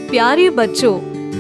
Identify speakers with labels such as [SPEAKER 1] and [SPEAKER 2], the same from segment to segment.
[SPEAKER 1] प्यारे बच्चों,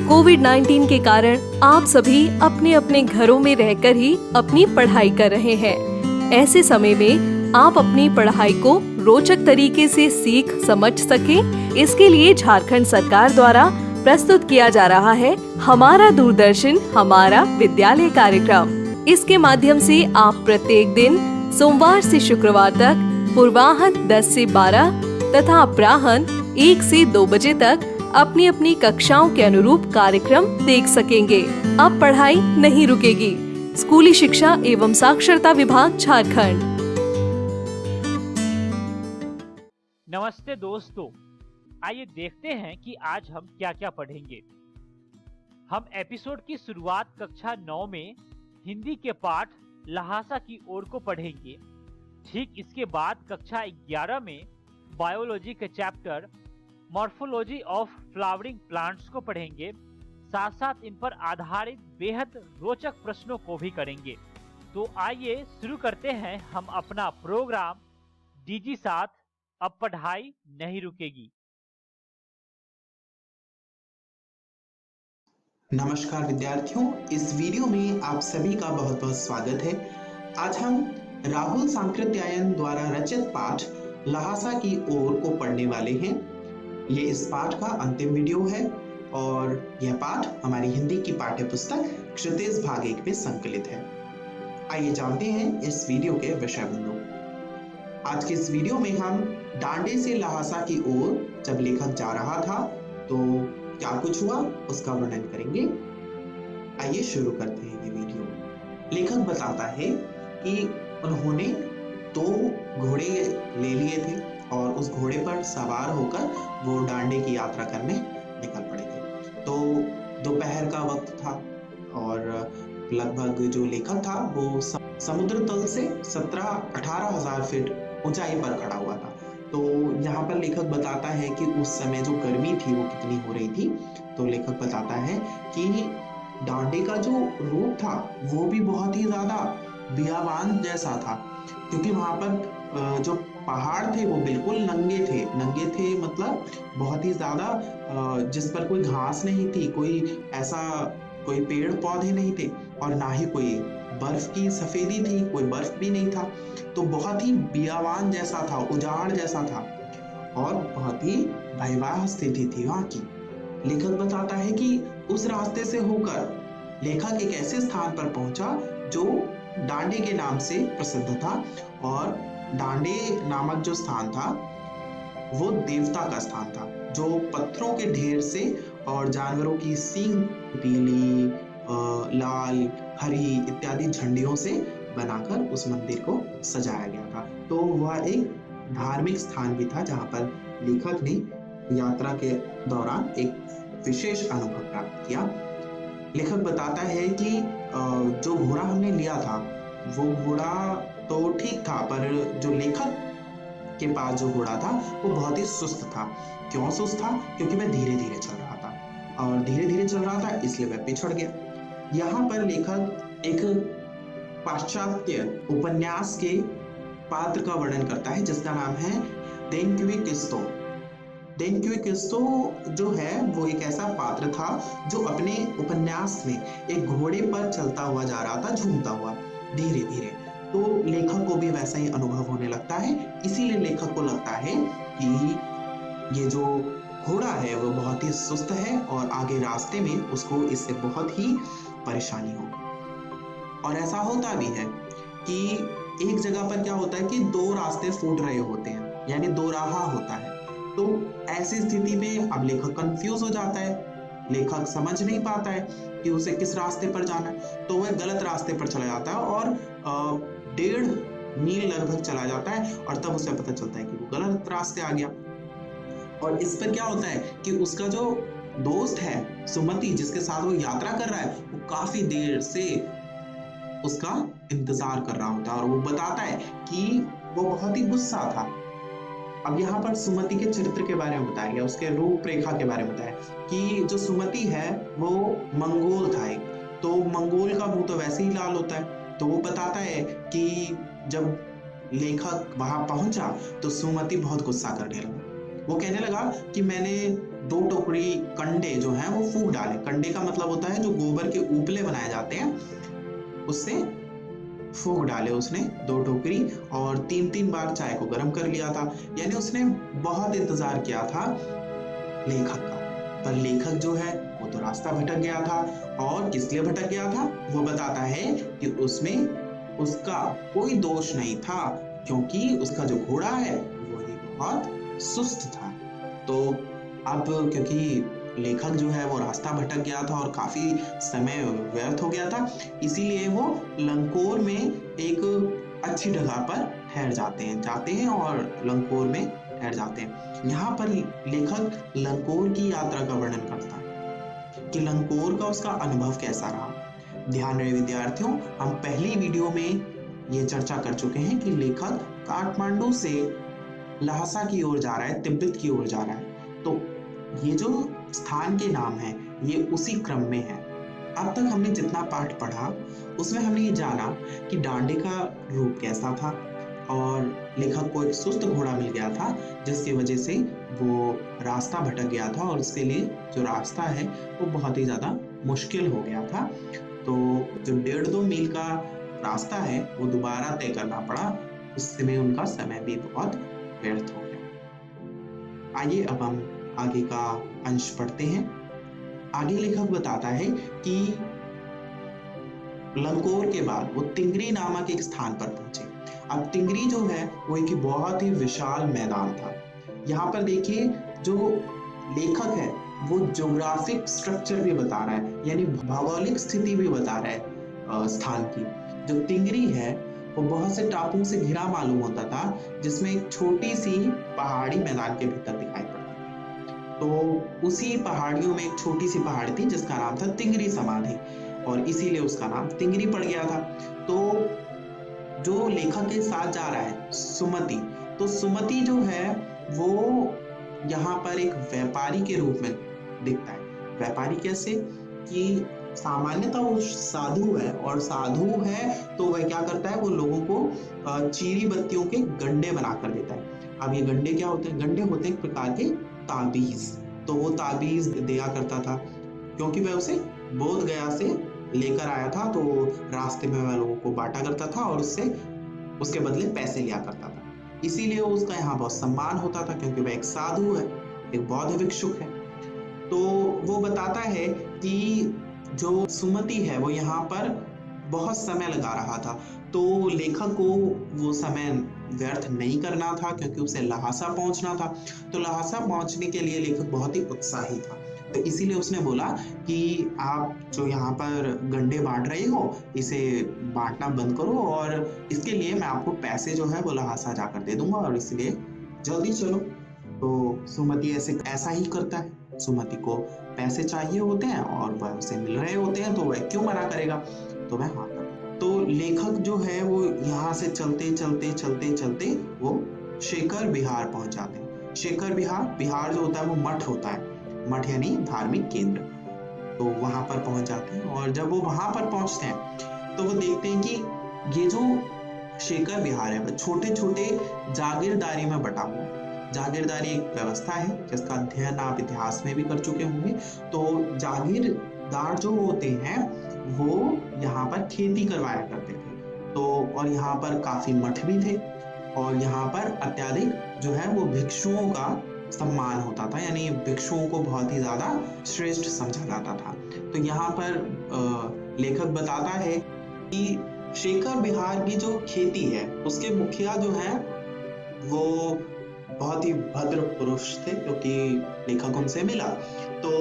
[SPEAKER 1] कोविड-19 के कारण आप सभी अपने अपने घरों में रहकर ही अपनी पढ़ाई कर रहे हैं। ऐसे समय में आप अपनी पढ़ाई को रोचक तरीके से सीख समझ सकें, इसके लिए झारखंड सरकार द्वारा प्रस्तुत किया जा रहा है हमारा दूरदर्शन हमारा विद्यालय कार्यक्रम। इसके माध्यम से आप प्रत्येक दिन सोमवार से शुक्रवार तक पूर्वाह्न 10 से 12 तथा अपराह्न 1 से 2 बजे तक अपनी अपनी कक्षाओं के अनुरूप कार्यक्रम देख सकेंगे। अब पढ़ाई नहीं रुकेगी। स्कूली शिक्षा एवं साक्षरता विभाग झारखंड।
[SPEAKER 2] नमस्ते दोस्तों, आइए देखते हैं कि आज हम क्या क्या पढ़ेंगे। हम एपिसोड की शुरुआत कक्षा 9 में हिंदी के पाठ लहासा की ओर को पढ़ेंगे। ठीक इसके बाद कक्षा 11 में बायोलॉजी के chapter morphology of flowering plants को पढ़ेंगे। साथ साथ इन पर आधारित बेहद रोचक प्रश्नों को भी करेंगे। तो आइए शुरू करते हैं हम अपना प्रोग्राम डीजी साथ। अब पढ़ाई नहीं रुकेगी।
[SPEAKER 3] नमस्कार विद्यार्थियों, इस वीडियो में आप सभी का बहुत बहुत स्वागत है। आज हम राहुल सांकृत्यायन द्वारा रचित पाठ लहासा की ओर को पढ़ने वाले हैं। ये इस पाठ का अंतिम वीडियो है और यह पाठ हमारी हिंदी की पाठ्य पुस्तक क्षितिज भाग 1 में संकलित है। आइए जानते हैं इस वीडियो के विषय बिंदु। आज के इस वीडियो में हम डांडे से लहासा की ओर जब लेखक जा रहा था तो क्या कुछ हुआ उसका वर्णन करेंगे। आइए शुरू करते हैं ये वीडियो। लेखक बताता है कि उन्होंने 2 घोड़े ले लिए थे और उस घोड़े पर सवार होकर वो डांडे की यात्रा करने निकल पड़े थे। तो दोपहर का वक्त था और लगभग जो लेखक था वो समुद्र तल से 17-18 हजार फीट ऊंचाई पर खड़ा हुआ था। तो यहाँ पर लेखक बताता है कि उस समय जो गर्मी थी वो कितनी हो रही थी। तो लेखक बताता है कि डांडे का जो रूप था वो भी बहुत ही ज्यादा बियाबान जैसा था, क्योंकि वहां पर जो पहाड़ थे वो बिल्कुल नंगे थे मतलब बहुत ही ज्यादा, जिस पर कोई घास नहीं थी, कोई पेड़ पौधे नहीं थे और ना ही कोई बर्फ की सफेदी थी, कोई बर्फ भी नहीं था। तो बहुत ही बियाबान जैसा था, उजाड़ जैसा था और बहुत ही भयावह स्थिति थी वहां की। लेखक बताता है कि उस रास्ते से होकर लेखक एक ऐसे स्थान पर पहुंचा जो डांडे के नाम से प्रसिद्ध था और डांडे नामक जो स्थान था वो देवता का स्थान था, जो पत्थरों के ढेर से और जानवरों की सींग, पीली, लाल, हरी इत्यादि झंडियों से बनाकर उस मंदिर को सजाया गया था। तो वह एक धार्मिक स्थान भी था जहां पर लेखक ने यात्रा के दौरान एक विशेष अनुभव प्राप्त किया। लेखक बताता है कि जो घोड़ा हमने लिया था वो घोड़ा तो ठीक था, पर जो लेखक के पास जो घोड़ा था वो बहुत ही सुस्त था। क्यों सुस्त था? क्योंकि वह धीरे धीरे चल रहा था और धीरे धीरे चल रहा था इसलिए वह पिछड़ गया। यहाँ पर लेखक एक पाश्चात्य उपन्यास के पात्र का वर्णन करता है जिसका नाम है देनक्वी किस्तो। देनक्वी किस्तो जो है वो एक ऐसा पात्र था जो अपने उपन्यास में एक घोड़े पर चलता हुआ जा रहा था, झूमता हुआ धीरे धीरे। तो लेखक को भी वैसा ही अनुभव होने लगता है। इसीलिए लेखक को लगता है कि ये जो घोड़ा है वो बहुत ही सुस्त है और आगे रास्ते में उसको इससे बहुत ही परेशानी हो। और ऐसा होता भी है कि एक जगह पर क्या होता है कि 2 रास्ते फूट रहे होते हैं, यानी 2 राह होता है। तो ऐसी स्थिति में अब लेखक कंफ्यूज हो जाता है। लेखक समझ नहीं पाता है कि उसे किस रास्ते पर जाना है, तो वह गलत रास्ते पर चला जाता है और 1.5 मील लगभग चला जाता है और तब उसे पता चलता है कि वो गलत रास्ते आ गया। और इस पर क्या होता है कि उसका जो दोस्त है सुमति, जिसके साथ वो यात्रा कर रहा है, वो काफी देर से उसका इंतजार कर रहा होता है और वो बताता है कि वो बहुत ही गुस्सा था। अब यहाँ पर सुमति के चरित्र के बारे में बताया गया, उसके रूपरेखा के बारे में बताया कि जो सुमति है वो मंगोल था एक, तो मंगोल का मुंह तो वैसे ही लाल होता है। तो वो बताता है कि जब लेखक वहां पहुंचा तो सुमति बहुत गुस्सा करने लगा वो कहने लगा कि मैंने 2 टोकरी कंडे जो हैं वो फूंक डाले। कंडे का मतलब होता है जो गोबर के उपले बनाए जाते हैं, उससे फूंक डाले उसने 2 टोकरी, और 3-3 बार चाय को गर्म कर लिया था। यानी उसने बहुत इंतजार किया था लेखक का। पर लेखक जो है वो तो रास्ता भटक गया था। और किस लिए भटक गया था वो बताता है कि उसमें उसका कोई दोष नहीं था, क्योंकि उसका जो घोड़ा है वो ही बहुत सुस्त था। तो अब क्योंकि लेखक जो है वो रास्ता भटक गया था और काफी समय व्यर्थ हो गया था, इसीलिए वो लंकोर में एक अच्छी जगह पर ठहर जाते हैं और लंकोर में ठहर जाते हैं। यहाँ पर लेखक लंकोर की यात्रा का वर्णन करता है कि लंकोर का उसका अनुभव कैसा रहा। ध्यान रहे विद्यार्थियों, हम पहली वीडियो में ये चर्चा कर चुके हैं कि लेखक काठमांडू से लहासा की ओर जा रहा है, तिब्बत की ओर जा रहा है। तो ये जो स्थान के नाम है ये उसी क्रम में है। अब तक हमने जितना पाठ पढ़ा उसमें हमने ये जाना कि डांडे का रूप कैसा था, और लेखक को एक सुस्त घोड़ा मिल गया था जिसकी वजह से वो रास्ता भटक गया था, और उसके लिए जो रास्ता है वो बहुत ही ज्यादा मुश्किल हो गया था। तो जो 1.5-2 मील का रास्ता है वो दोबारा तय करना पड़ा। उसमें उनका समय भी बहुत व्यर्थ हो गया। आइए अब हम आगे का अंश पढ़ते हैं। आगे लेखक बताता है कि लंकोर के बाद वो तिंगरी नामक एक स्थान पर पहुंचे। अब तिंगरी जो है वो एक बहुत ही विशाल मैदान था। यहाँ पर देखिए जो लेखक है वो ज्योग्राफिक स्ट्रक्चर भी बता रहा है, यानी भौगोलिक स्थिति भी बता रहा है स्थान की। जो तिंगरी है वो बहुत से टापुओं से घिरा मालूम होता था, जिसमें एक छोटी सी पहाड़ी मैदान के भीतर दिखाई पड़ती थी। तो उसी पहाड़ियों में एक छोटी सी पहाड़ी थी जिसका नाम था तिंगरी समाधि, और इसीलिए उसका नाम तिंगरी पड़ गया था। तो जो लेखक के साथ जा रहा है सुमति, तो सुमति जो है वो यहाँ पर एक व्यापारी के रूप में दिखता है। व्यापारी कैसे कि सामान्यतः वो साधु है, और साधु है तो वह क्या करता है, वो लोगों को चीरी बत्तियों के गंडे बनाकर देता है। अब ये गंडे क्या होते हैं? गंडे होते हैं एक प्रकार के ताबीज। तो वो ताबीज दिया करता था क्योंकि वह उसे बोध गया से लेकर आया था, तो रास्ते में वह लोगों को बांटा करता था और उसके बदले पैसे लिया करता था। इसीलिए उसका यहाँ बहुत सम्मान होता था, क्योंकि वह एक साधु है, एक बौद्ध भिक्षुक है। तो वो बताता है कि जो सुमति है वो यहाँ पर बहुत समय लगा रहा था। तो लेखक को वो समय व्यर्थ नहीं करना था, क्योंकि उसे लहासा पहुंचना था। तो लहासा पहुंचने के लिए लेखक बहुत ही उत्साही था। तो इसीलिए उसने बोला कि आप जो यहाँ पर गंडे बांट रहे हो इसे बांटना बंद करो, और इसके लिए मैं आपको पैसे जो है वो लहासा जाकर दे दूंगा, और इसलिए जल्दी चलो। तो सुमति ऐसा ही करता है। सुमति को पैसे चाहिए होते हैं और वह उसे मिल रहे होते हैं, तो वह क्यों मना करेगा, तो वह हाँ करता। तो लेखक जो है वो यहाँ से चलते चलते वो शेखर विहार पहुंच जाते हैं। शेखर विहार जो होता है वो मठ होता है, मठ यानी धार्मिक केंद्र। तो वहां पर पहुंच जाते हैं, और जब वो वहां पर पहुंचते हैं तो वो देखते हैं कि ये जो शेखर विहार है वह छोटे छोटे जागीरदारी में बटा हुआ है। जागीरदारी एक व्यवस्था है जिसका अध्ययन आप इतिहास में भी कर चुके होंगे। तो जागीरदार जो होते हैं वो यहाँ पर खेती करवाया करते थे। तो और यहाँ पर काफी मठ भी थे, और यहाँ पर अत्यधिक जो है वो भिक्षुओं का सम्मान होता था, यानी भिक्षुओं को बहुत ही ज्यादा श्रेष्ठ समझा जाता था। तो यहाँ पर लेखक बताता है कि शेखर विहार की जो खेती है उसके मुखिया जो है वो बहुत ही भद्र पुरुष थे, क्योंकि लेखक उनसे मिला। तो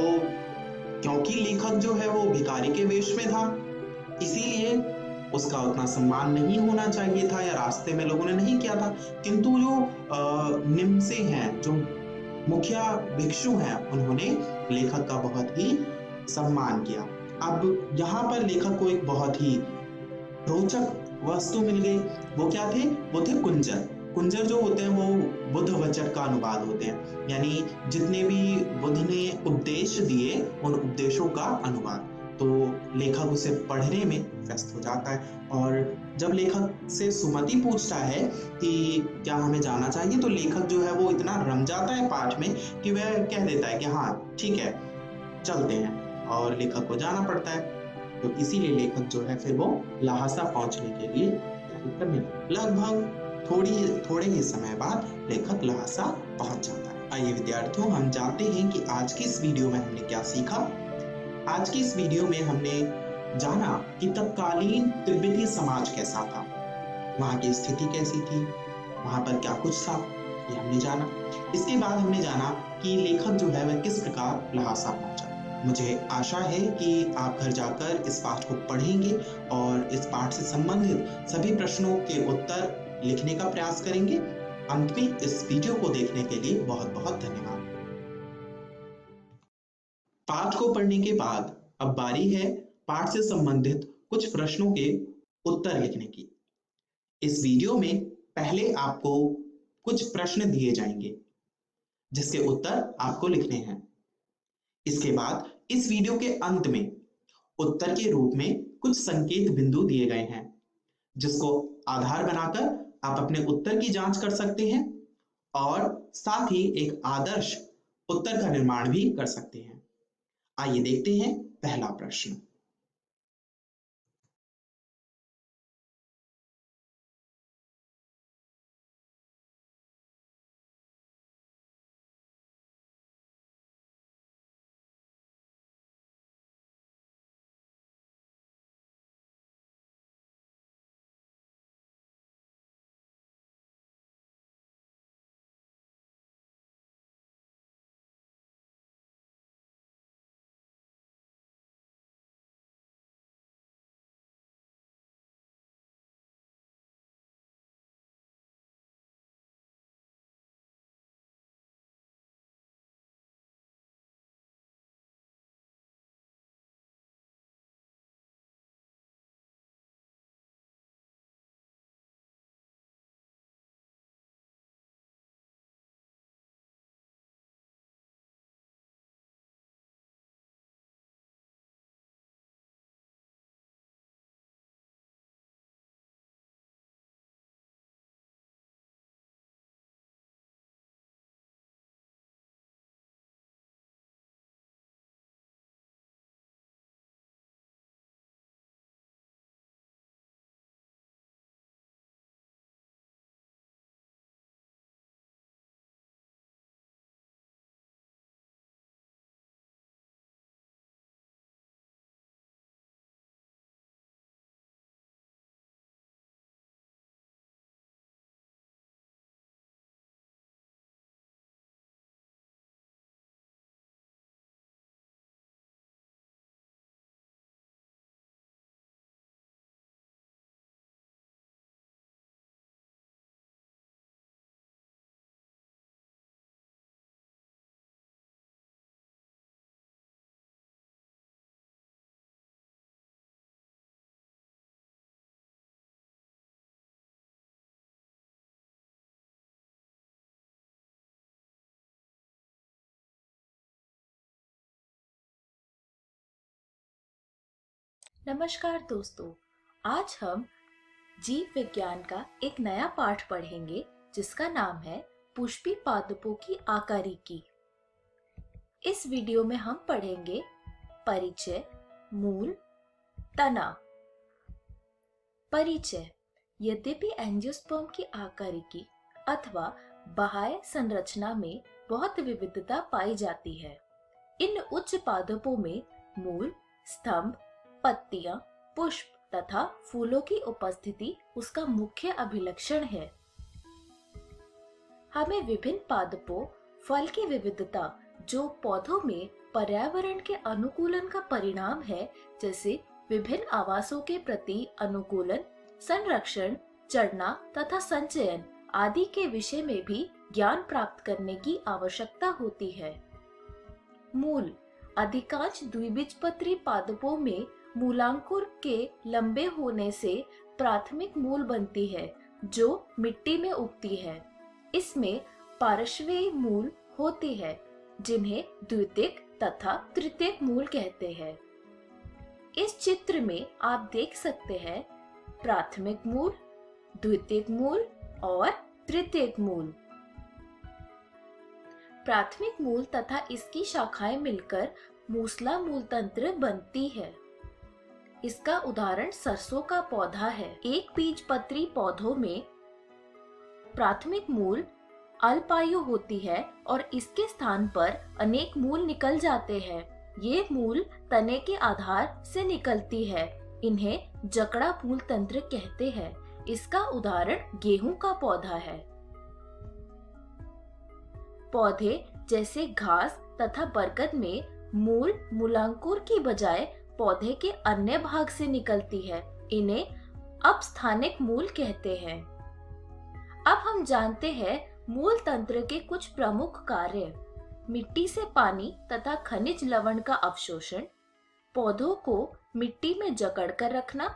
[SPEAKER 3] क्योंकि लेखक जो है वो भिखारी के वेश में था, इसीलिए उसका उतना सम्मान नहीं होना चाहिए था, या रास्ते में लोगों ने नहीं किया था। किंतु जो निम्से हैं, जो मुखिया भिक्षु हैं, उन्होंने लेखक का बहुत ही सम्मान किया। अब यहाँ पर लेखक को एक बहुत ही रोचक वस्तु मिल गई। वो क्या थे? वो थे कुंजर। कुंजर जो होते हैं वो बुद्ध वचन का अनुवाद होते हैं, यानी जितने भी बुद्ध ने उपदेश दिए उन उपदेशों का अनुवाद। तो लेखक उसे पढ़ने में व्यस्त हो जाता है। और जब लेखक से सुमति पूछता है कि क्या हमें जाना चाहिए, तो लेखक जो है वो इतना रम जाता है पाठ में कि वह कह देता है कि हाँ ठीक है चलते हैं, और लेखक को जाना पड़ता है। तो इसीलिए लेखक जो है फिर वो लहासा पहुंचने के लिए तैयारी करने लगा। लगभग थोड़े ही समय बाद लेखक लहासा पहुंच जाता है। आइए विद्यार्थियों, हम जानते हैं कि आज की इस वीडियो में हमने क्या सीखा। आज की इस वीडियो में हमने जाना कि तत्कालीन तिब्बती समाज कैसा था, वहाँ की स्थिति कैसी थी, वहाँ पर क्या कुछ था, ये हमने जाना। इसके बाद हमने जाना कि लेखक जो है वह किस प्रकार लहासा पहुंचा। मुझे आशा है कि आप घर जाकर इस पाठ को पढ़ेंगे और इस पाठ से संबंधित सभी प्रश्नों के उत्तर लिखने का प्रयास करेंगे। अंत में इस वीडियो को देखने के लिए बहुत बहुत धन्यवाद। पाठ को पढ़ने के बाद अब बारी है पाठ से संबंधित कुछ प्रश्नों के उत्तर लिखने की। इस वीडियो में पहले आपको कुछ प्रश्न दिए जाएंगे जिसके उत्तर आपको लिखने हैं। इसके बाद इस वीडियो के अंत में उत्तर के रूप में कुछ संकेत बिंदु दिए गए हैं जिसको आधार बनाकर आप अपने उत्तर की जांच कर सकते हैं और साथ ही एक आदर्श उत्तर का निर्माण भी कर सकते हैं। आइए देखते हैं पहला प्रश्न।
[SPEAKER 4] नमस्कार दोस्तों, आज हम जीव विज्ञान का एक नया पाठ पढ़ेंगे जिसका नाम है पुष्पी पादपों की आकारिकी। इस वीडियो में हम पढ़ेंगे परिचय, मूल, तना। परिचय। यद्यपि एंजियोस्पर्म की आकारिकी अथवा बाह्य संरचना में बहुत विविधता पाई जाती है। इन उच्च पादपों में मूल, स्तंभ, पत्तियां, पुष्प तथा फूलों की उपस्थिति उसका मुख्य अभिलक्षण है। हमें विभिन्न पादपों, फल की विविधता जो पौधों में पर्यावरण के अनुकूलन का परिणाम है, जैसे विभिन्न आवासों के प्रति अनुकूलन, संरक्षण, चढ़ना तथा संचयन आदि के विषय में भी ज्ञान प्राप्त करने की आवश्यकता होती है। मूल। अधिकांश द्विबीजपत्री पादपों में मूलांकुर के लंबे होने से प्राथमिक मूल बनती है जो मिट्टी में उगती है। इसमें पार्श्वीय मूल होती है जिन्हें द्वितीयक तथा तृतीयक मूल कहते हैं। इस चित्र में आप देख सकते हैं प्राथमिक मूल, द्वितीयक मूल और तृतीयक मूल। प्राथमिक मूल तथा इसकी शाखाएं मिलकर मूसला मूल तंत्र बनती है। इसका उदाहरण सरसों का पौधा है। एक बीजपत्री पौधों में प्राथमिक मूल अल्पायु होती है और इसके स्थान पर अनेक मूल निकल जाते हैं। ये मूल तने के आधार से निकलती है। इन्हें जकड़ा मूल तंत्र कहते हैं। इसका उदाहरण गेहूं का पौधा है। पौधे जैसे घास तथा बरगद में मूल मूलांकुर की बजाय पौधे के अन्य भाग से निकलती है। इन्हें अपस्थानिक मूल कहते हैं। अब हम जानते हैं मूल तंत्र के कुछ प्रमुख कार्य। मिट्टी से पानी तथा खनिज लवण का अवशोषण, पौधों को मिट्टी में जकड़ कर रखना,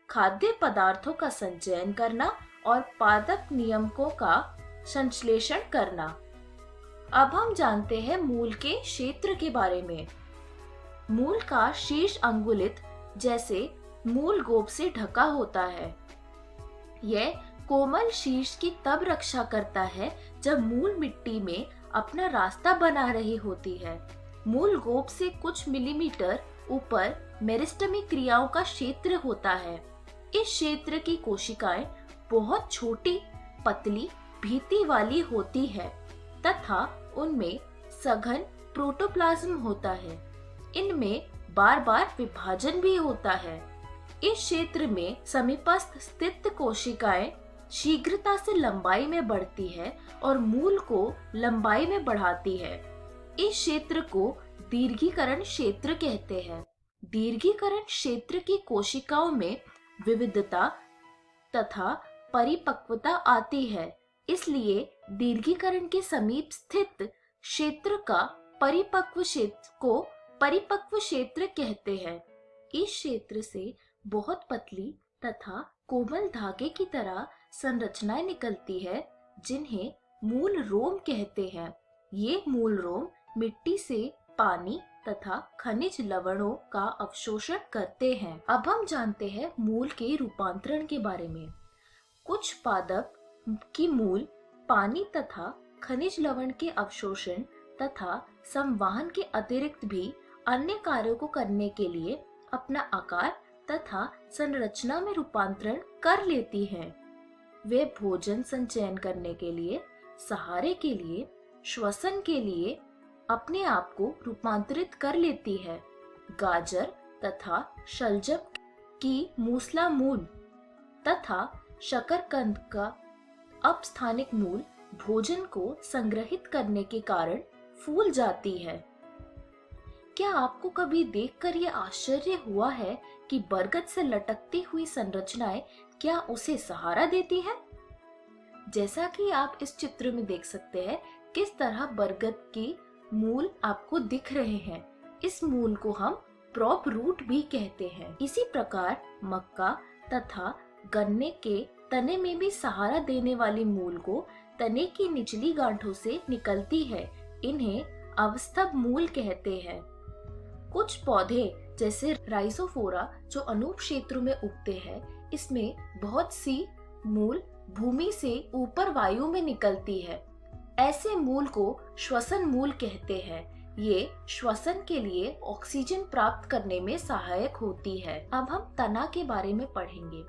[SPEAKER 4] खाद्य पदार्थों का संचयन करना और पादप नियामकों का संश्लेषण करना। अब हम जानते हैं मूल के क्षेत्र के बारे में। मूल का शीर्ष अंगुलित जैसे मूल गोब से ढका होता है। यह कोमल शीर्ष की तब रक्षा करता है जब मूल मिट्टी में अपना रास्ता बना रही होती है। मूल गोब से कुछ मिलीमीटर ऊपर मेरिस्टेमिक क्रियाओं का क्षेत्र होता है। इस क्षेत्र की कोशिकाएं बहुत छोटी, पतली भीति वाली होती है तथा उनमें सघन प्रोटोप्लाज्म होता है। इनमें बार बार विभाजन भी होता है। इस क्षेत्र में समीपस्थ स्थित कोशिकाएं शीघ्रता से लंबाई में बढ़ती है और मूल को लंबाई में बढ़ाती है। इस क्षेत्र को दीर्घीकरण क्षेत्र कहते हैं। दीर्घीकरण क्षेत्र की कोशिकाओं में विविधता तथा परिपक्वता आती है। इसलिए दीर्घीकरण के समीप स्थित क्षेत्र का परिपक्व क्षेत्र कहते हैं। इस क्षेत्र से बहुत पतली तथा कोमल धागे की तरह संरचनाएं निकलती है जिन्हें मूल रोम कहते हैं। ये मूल रोम मिट्टी से पानी तथा खनिज लवणों का अवशोषण करते हैं। अब हम जानते हैं मूल के रूपांतरण के बारे में। कुछ पादप की मूल पानी तथा खनिज लवण के अवशोषण तथा संवहन के अतिरिक्त भी अन्य कार्यों को करने के लिए अपना आकार तथा संरचना में रूपांतरण कर लेती हैं। वे भोजन संचयन करने के लिए, सहारे के लिए, श्वसन के लिए अपने आप को रूपांतरित कर लेती है। गाजर तथा शलजम की मूसला मूल तथा शकरकंद का अपस्थानिक मूल भोजन को संग्रहित करने के कारण फूल जाती है। क्या आपको कभी देखकर यह आश्चर्य हुआ है कि बरगद से लटकती हुई संरचनाएं क्या उसे सहारा देती है? जैसा कि आप इस चित्र में देख सकते हैं किस तरह बरगद की मूल आपको दिख रहे हैं। इस मूल को हम प्रॉप रूट भी कहते हैं। इसी प्रकार मक्का तथा गन्ने के तने में भी सहारा देने वाली मूल को तने की निचली गांठों से निकलती है। इन्हें अवस्तभ मूल कहते हैं। कुछ पौधे जैसे राइजोफोरा जो अनूप क्षेत्रों में उगते हैं, इसमें बहुत सी मूल भूमि से ऊपर वायु में निकलती है। ऐसे मूल को श्वसन मूल कहते हैं। ये श्वसन के लिए ऑक्सीजन प्राप्त करने में सहायक होती है। अब हम तना के बारे में पढ़ेंगे।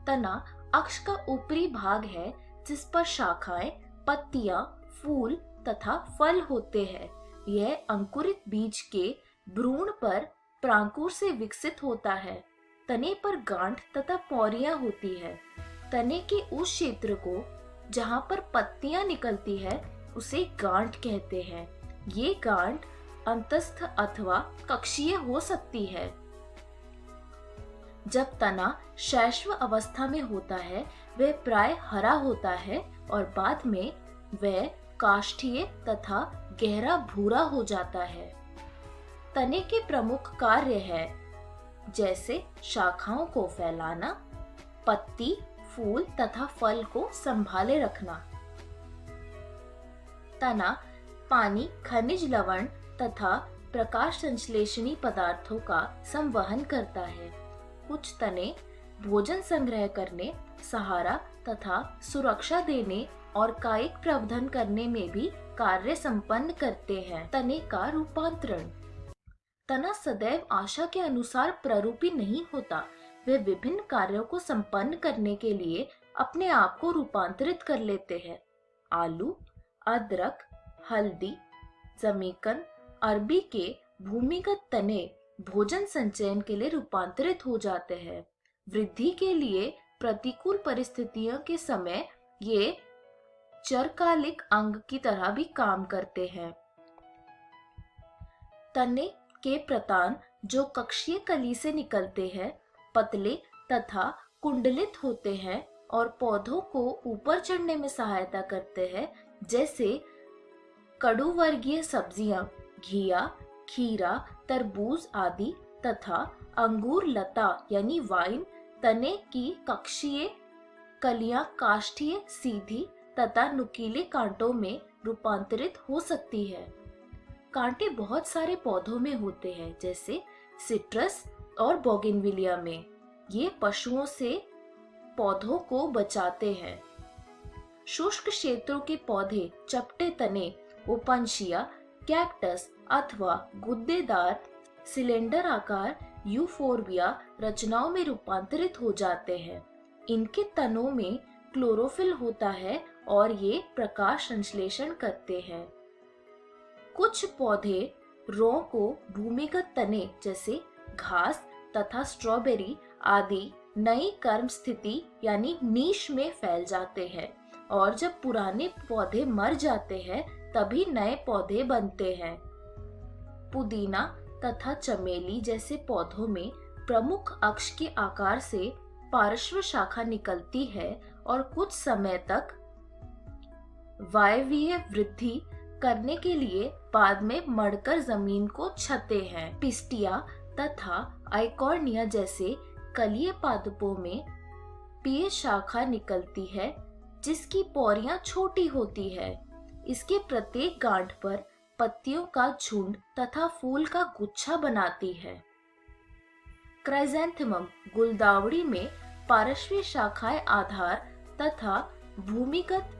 [SPEAKER 4] तना अक्ष का ऊपरी भाग है जिस पर शाखाएं, पत्तियां, फूल तथा फल होते हैं। यह अंकुरित बीज के भ्रूण पर प्रांकुर से विकसित होता है। तने पर गांठ तथा पौरियां होती है। तने के उस क्षेत्र को जहां पर पत्तियां निकलती है उसे गांठ कहते हैं। ये गांठ अंतस्थ अथवा कक्षीय हो सकती है। जब तना शैशव अवस्था में होता है वह प्राय हरा होता है और बाद में वह काष्ठीय तथा गहरा भूरा हो जाता है। तने के प्रमुख कार्य है जैसे शाखाओं को फैलाना, पत्ती, फूल तथा फल को संभाले रखना। तना पानी, खनिज लवण तथा प्रकाश संश्लेषणी पदार्थों का संवहन करता है। कुछ तने भोजन संग्रह करने, सहारा तथा सुरक्षा देने और कायिक प्रवर्धन करने में भी कार्य संपन्न करते हैं। तने का रूपांतरण। तना सदैव आशा के अनुसार प्ररूपी नहीं होता। वे विभिन्न कार्यों को संपन्न करने के लिए अपने आप को रूपांतरित कर लेते हैं। आलू, अदरक, हल्दी, जमीकन, अरबी के भूमिगत तने भोजन संचयन के लिए रूपांतरित हो जाते हैं। वृद्धि के लिए प्रतिकूल परिस्थितियों के समय ये चरकालिक अंग की तरह भी काम करते हैं। तने के प्रतान जो कक्षीय कली से निकलते हैं, पतले तथा कुंडलित होते हैं और पौधों को ऊपर चढ़ने में सहायता करते हैं, जैसे कड़ूवर्गीय सब्जियां, घिया, खीरा, तरबूज आदि तथा अंगूर लता यानी वाइन। तने की कक्षीय कलियां काष्ठीय, सीधी तथा नुकीले कांटों में रूपांतरित हो सकती है। कांटे बहुत सारे पौधों में होते हैं, जैसे सिट्रस और बोगेनविलिया में। ये पशुओं से पौधों को बचाते हैं। शुष्क क्षेत्रों के पौधे चपटे तने, ओपनशिया, कैक्टस अथवा गुद्देदार सिलेंडर आकार यूफोर्बिया रचनाओं में रूपांतरित हो जाते हैं। इनके तनों में क्लोरोफिल होता है और ये प्रकाश संश्लेषण करते हैं। कुछ पौधे रॉ को भूमिगत तने जैसे घास तथा स्ट्रॉबेरी आदि नई कर्म स्थिति यानी नीश में फैल जाते हैं, और जब पुराने पौधे मर जाते हैं तभी नए पौधे बनते हैं। पुदीना तथा चमेली जैसे पौधों में प्रमुख अक्ष के आकार से पार्श्व शाखा निकलती है और कुछ समय तक वायवीय वृद्धि करने के लिए बाद में मड़कर जमीन को छते हैं। पिस्टिया तथा आइकॉर्निया जैसे कलीय पादपों में पीय शाखा निकलती है, जिसकी पौरियां छोटी होती है। इसके प्रत्येक गांठ पर पत्तियों का झुंड तथा फूल का गुच्छा बनाती है। क्राइसैंथेमम गुलदावड़ी में पार्श्वीय शाखाएं आधार तथा भूमिगत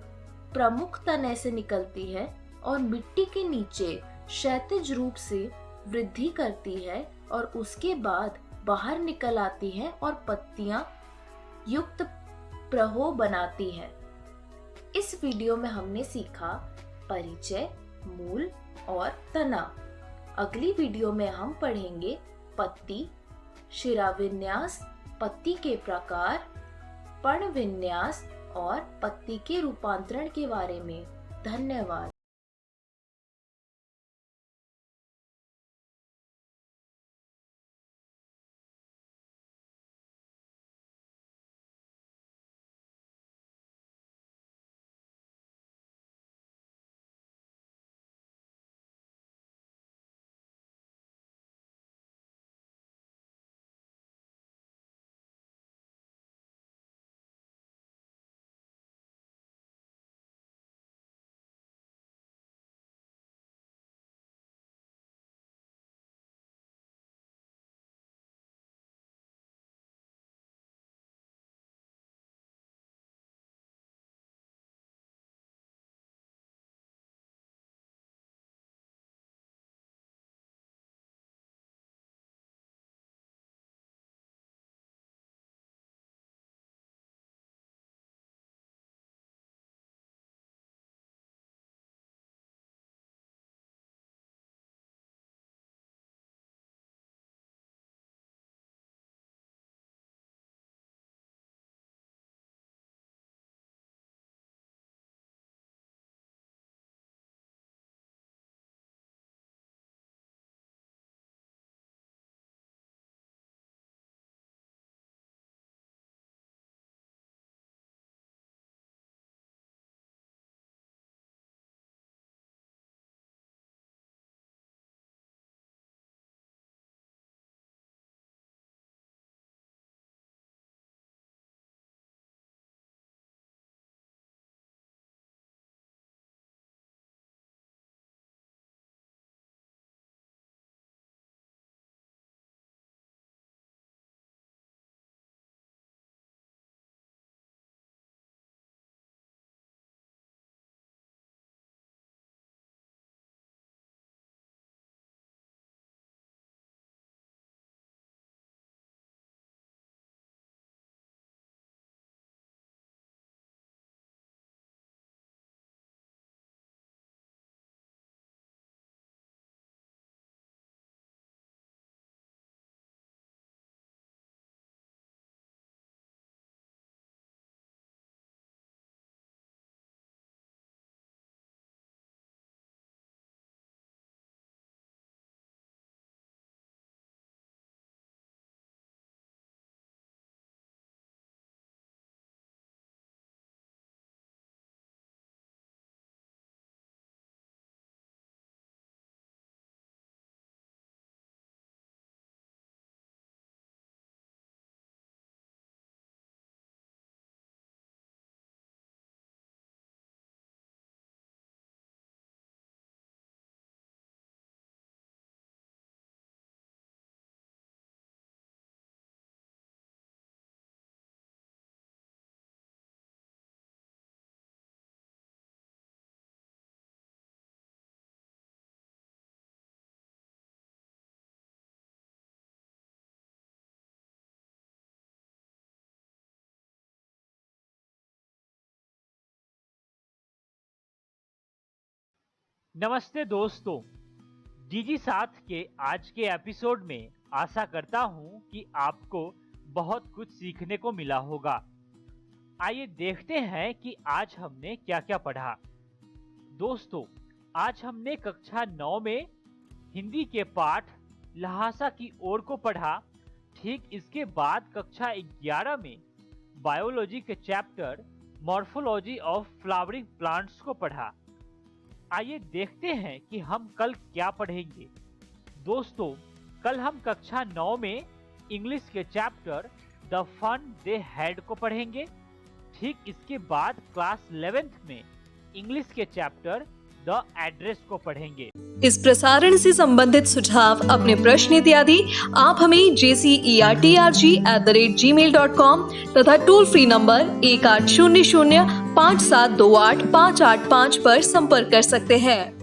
[SPEAKER 4] प्रमुख तने से निकलती है और मिट्टी के नीचे क्षैतिज रूप से वृद्धि करती है और उसके बाद बाहर निकल आती है और पत्तियां युक्त प्रहो बनाती है। इस वीडियो में हमने सीखा परिचय, मूल और तना। अगली वीडियो में हम पढ़ेंगे पत्ती, शिराविन्यास, पत्ती के प्रकार, पर्णविन्यास और पत्ती के रूपांतरण के बारे में। धन्यवाद।
[SPEAKER 2] नमस्ते दोस्तों, डीजी साथ के आज के एपिसोड में आशा करता हूं कि आपको बहुत कुछ सीखने को मिला होगा। आइए देखते हैं कि आज हमने क्या क्या पढ़ा। दोस्तों, आज हमने कक्षा 9 में हिंदी के पाठ लहासा की ओर को पढ़ा। ठीक इसके बाद कक्षा 11 में बायोलॉजी के chapter morphology of flowering plants को पढ़ा। आइए देखते हैं कि हम कल क्या पढ़ेंगे। दोस्तों, कल हम कक्षा 9 में इंग्लिश के chapter the fun they had को पढ़ेंगे। ठीक इसके बाद क्लास 11th में इंग्लिश के चैप्टर द एड्रेस को पढ़ेंगे।
[SPEAKER 1] इस प्रसारण से संबंधित सुझाव, अपने प्रश्न इत्यादि आप हमें jcertrg@gmail.com तथा टोल फ्री नंबर 1800 5728 585 पर संपर्क कर सकते हैं।